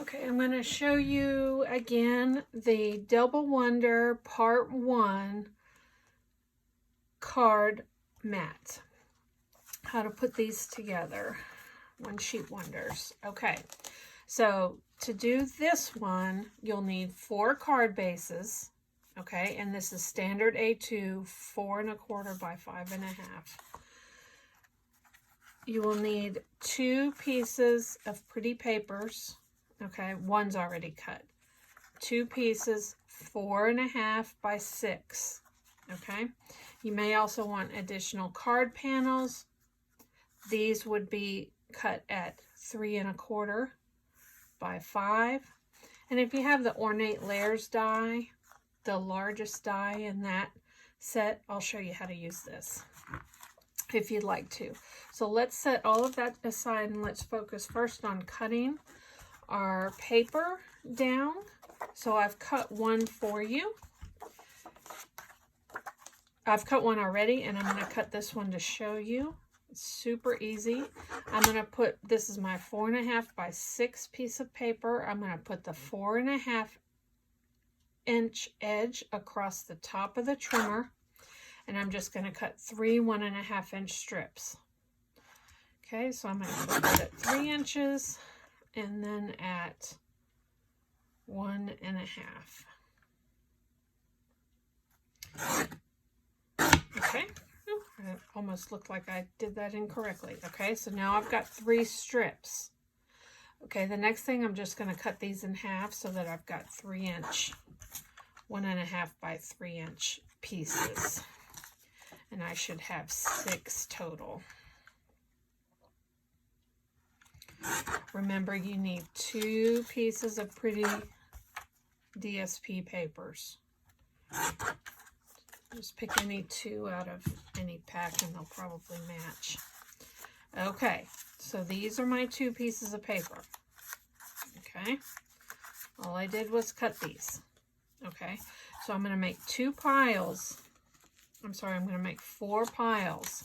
Okay, I'm going to show you again the Double Wonder Part 1 card mat. How to put these together. One Sheet Wonders. Okay, so to do this one, you'll need 4 card bases. Okay, and this is standard A2, 4 1/4 by 5 1/2. You will need 2 pieces of pretty papers. Okay, one's already cut. 2 pieces, 4 1/2 by 6. Okay, you may also want additional card panels. These would be cut at 3 1/4 by 5. And if you have the Ornate Layers die, the largest die in that set, I'll show you how to use this if you'd like to. So let's set all of that aside and let's focus first on cutting our paper down. So I've cut one for you. I've cut one already, and I'm going to cut this one to show you. It's super easy. I'm going to put, this is my 4 1/2 by 6 piece of paper. I'm going to put the 4 1/2 inch edge across the top of the trimmer, and I'm just going to cut 3 1 1/2 inch strips. Okay, so I'm going to put that at 3 inches and then at 1 1/2. Okay, it almost looked like I did that incorrectly. Okay, so now I've got 3 strips. Okay, the next thing, I'm just going to cut these in half so that I've got 3 inch, 1 1/2 by 3 inch pieces. And I should have 6 total. Remember, you need 2 pieces of pretty DSP papers. Just pick any 2 out of any pack and they'll probably match. Okay, so these are my 2 pieces of paper. Okay, all I did was cut these. Okay, so I'm going to make 2 piles. I'm sorry, I'm going to make 4 piles.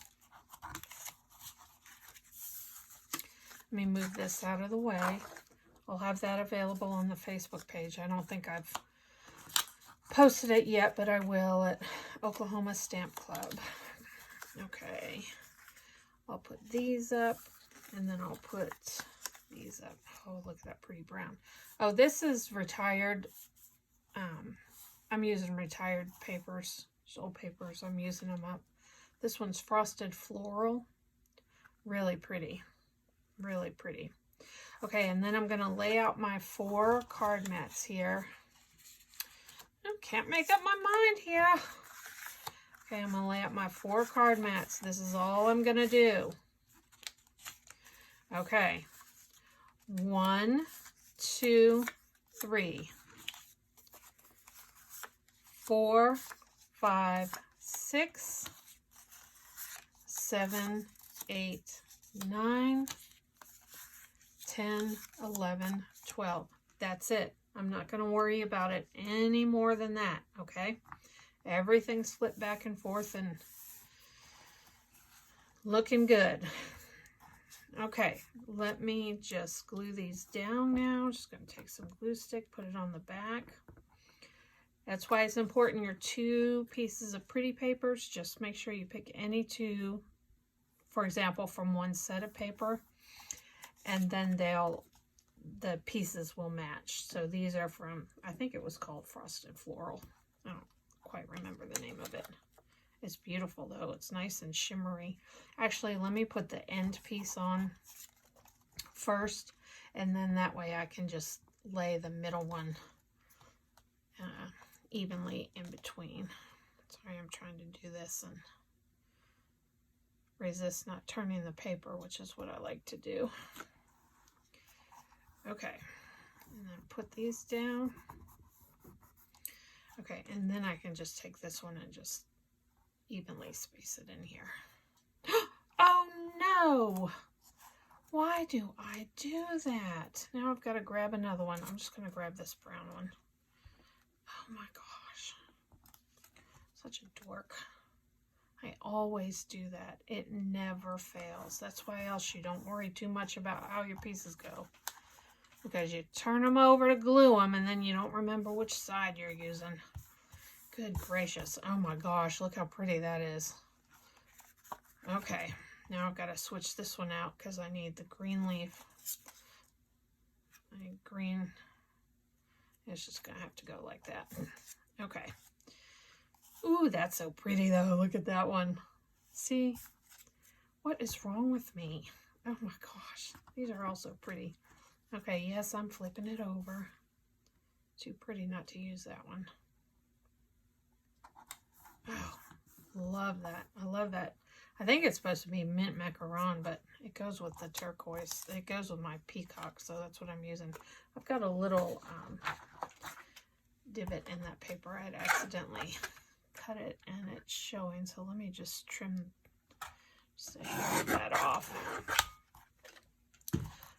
Let me move this out of the way. I'll have that available on the Facebook page. I don't think I've posted it yet, but I will at Oklahoma Stamp Club. Okay, I'll put these up, and then I'll put these up. Oh, look at that pretty brown. Oh, this is retired. I'm using retired papers, old papers. I'm using them up. This one's Frosted Floral. Really pretty. Really pretty. Okay, and then I'm going to lay out my 4 card mats here. I can't make up my mind here. Okay, I'm going to lay out my 4 card mats. This is all I'm going to do. Okay. 1, 2, 3, 4, 5, 6, 7, 8, 9, 10, 11, 12. That's it. I'm not going to worry about it any more than that, okay? Everything's flipped back and forth and looking good. Okay, let me just glue these down now. Just going to take some glue stick, put it on the back. That's why it's important your 2 pieces of pretty papers. Just make sure you pick any 2, for example, from one set of paper, and then the pieces will match. So these are from, I think it was called Frosted Floral. I don't quite remember the name of it. It's beautiful though. It's nice and shimmery. Actually, let me put the end piece on first, and then that way I can just lay the middle one evenly in between. Sorry, I'm trying to do this and resist not turning the paper, which is what I like to do. Okay, and then put these down. Okay, and then I can just take this one and just evenly space it in here. Oh no! Why do I do that? Now I've got to grab another one. I'm just going to grab this brown one. Oh my gosh. Such a dork. I always do that. It never fails. That's why else you don't worry too much about how your pieces go. because you turn them over to glue them and then you don't remember which side you're using. Good gracious. Oh my gosh, look how pretty that is. Okay, now I've got to switch this one out because I need the green leaf. I need green. It's just going to have to go like that. Okay. Ooh, that's so pretty though. Look at that one. See? What is wrong with me? Oh my gosh. These are all so pretty. Okay, yes, I'm flipping it over. Too pretty not to use that one. Oh, love that. I love that. I think it's supposed to be mint macaron, but it goes with the turquoise. It goes with my peacock, so that's what I'm using. I've got a little divot in that paper. I'd accidentally cut it and it's showing, so let me just trim that off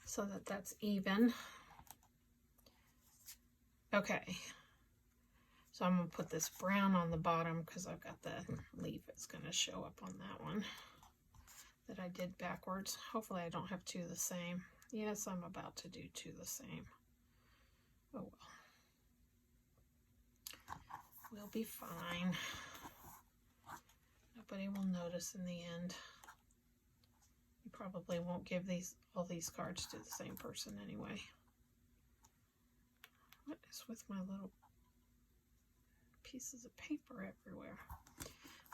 so that that's even. Okay, so I'm going to put this brown on the bottom because I've got the leaf. It's going to show up on that one that I did backwards. Hopefully I don't have two the same. Yes, I'm about to do two the same. Oh well. We'll be fine. Nobody will notice in the end. You probably won't give all these cards to the same person anyway. What is with my little pieces of paper everywhere?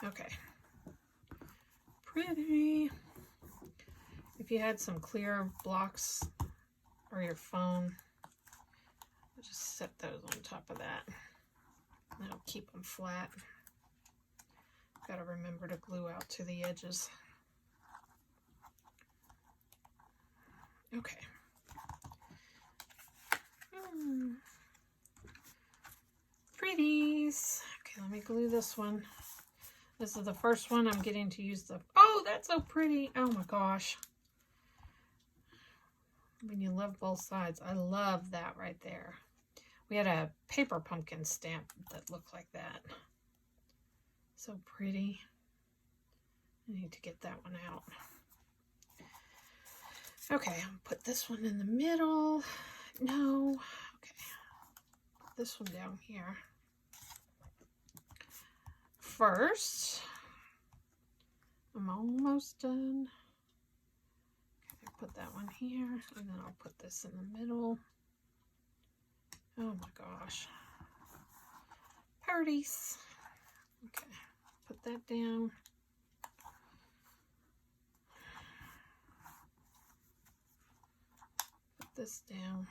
Okay. Pretty. If you had some clear blocks or your phone, just set those on top of that. That'll keep them flat. Got to remember to glue out to the edges. Okay. Pretties. Okay, let me glue this one. This is the first one I'm getting to use the... Oh, that's so pretty. Oh my gosh. When you love both sides. I love that right there. We had a paper pumpkin stamp that looked like that. So pretty. I need to get that one out. Okay, I'll put this one in the middle. No. Okay. Put this one down here. First, I'm almost done. Okay, put that one here, and then I'll put this in the middle. Oh my gosh. Parties. Okay, put that down. Put this down.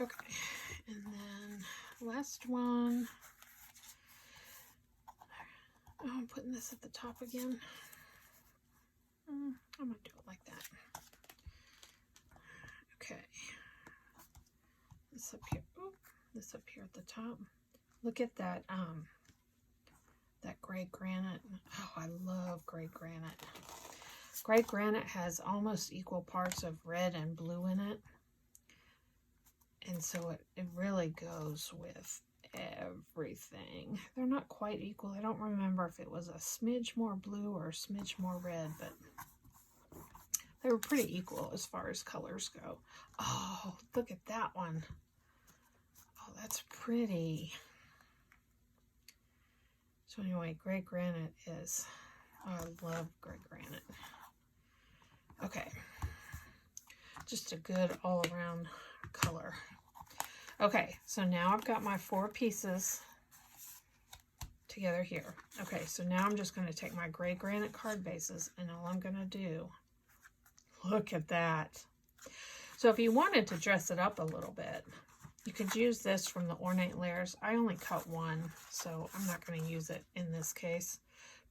Okay, and then last one. Oh, I'm putting this at the top again. I'm going to do it like that. Okay. This up here. Oop, this up here at the top. Look at that, that gray granite. Oh, I love gray granite. Gray granite has almost equal parts of red and blue in it. And so it really goes with everything. They're not quite equal. I don't remember if it was a smidge more blue or a smidge more red, but they were pretty equal as far as colors go. Oh, look at that one. Oh, that's pretty. So anyway, gray granite is, oh, I love gray granite. Okay. Just a good all-around color. Okay, so now I've got my 4 pieces together here. Okay, so now I'm just going to take my gray granite card bases, and all I'm going to do, look at that. So if you wanted to dress it up a little bit, you could use this from the Ornate Layers. I only cut one, so I'm not going to use it in this case.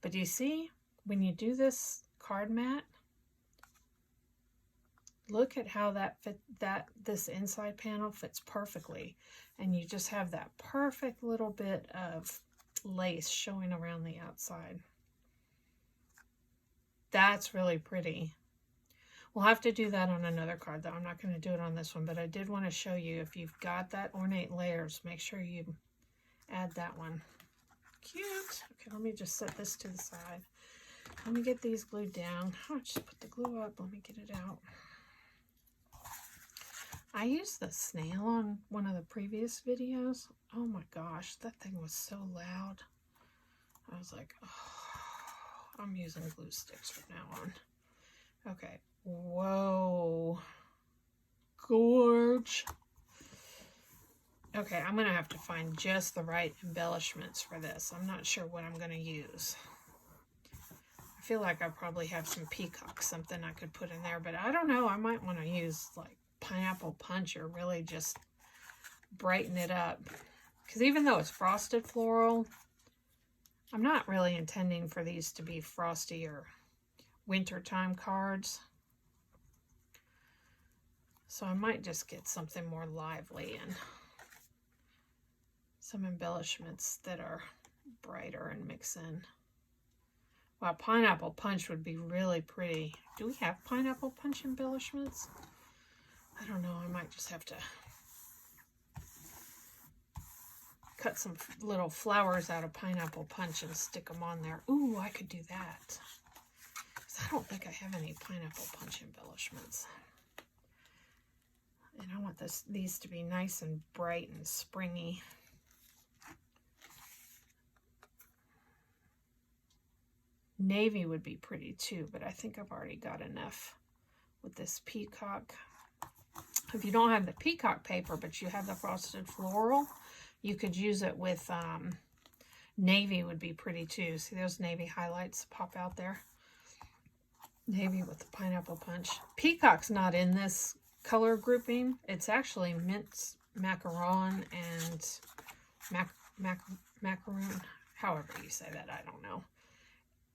But do you see, when you do this card mat, look at how this inside panel fits perfectly. And you just have that perfect little bit of lace showing around the outside. That's really pretty. We'll have to do that on another card, though. I'm not going to do it on this one, but I did want to show you, if you've got that Ornate Layers, make sure you add that one. cute. Okay, let me just set this to the side. Let me get these glued down. Oh, just put the glue up. Let me get it out. I used the snail on one of the previous videos. Oh my gosh, that thing was so loud. I was like, oh, I'm using glue sticks from now on. Okay. Whoa. Gorge. Okay, I'm going to have to find just the right embellishments for this. I'm not sure what I'm going to use. I feel like I probably have some peacock, something I could put in there, but I don't know. I might want to use like pineapple punch or really just brighten it up. Because even though it's frosted floral, I'm not really intending for these to be frosty or wintertime cards. So I might just get something more lively and some embellishments that are brighter and mix in. Wow, pineapple punch would be really pretty. Do we have pineapple punch embellishments? I don't know. I might just have to cut some little flowers out of pineapple punch and stick them on there. Ooh, I could do that. 'Cause I don't think I have any pineapple punch embellishments. And I want these to be nice and bright and springy. Navy would be pretty too, but I think I've already got enough with this peacock. If you don't have the peacock paper, but you have the frosted floral, you could use it with navy would be pretty too. See those navy highlights pop out there? Navy with the pineapple punch. Peacock's not in this color grouping. It's actually mint macaron and macaroon. However you say that, I don't know.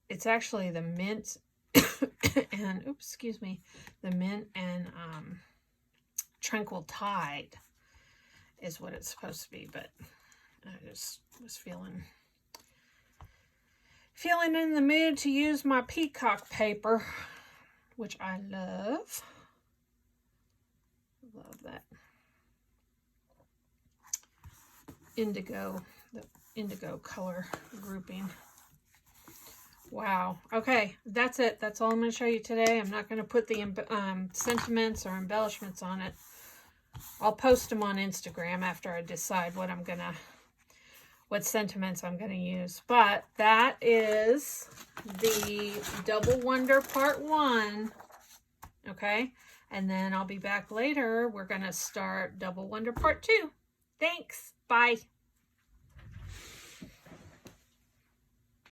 It's actually the mint and, oops, excuse me, the mint and Tranquil Tide is what it's supposed to be, but I just was feeling in the mood to use my peacock paper, which I love. Love that indigo, the indigo color grouping. Wow. Okay, that's it. That's all I'm going to show you today. I'm not going to put the sentiments or embellishments on it. I'll post them on Instagram after I decide what sentiments I'm going to use. But that is the Double Wonder Part 1. Okay? And then I'll be back later. We're going to start Double Wonder Part 2. Thanks. Bye.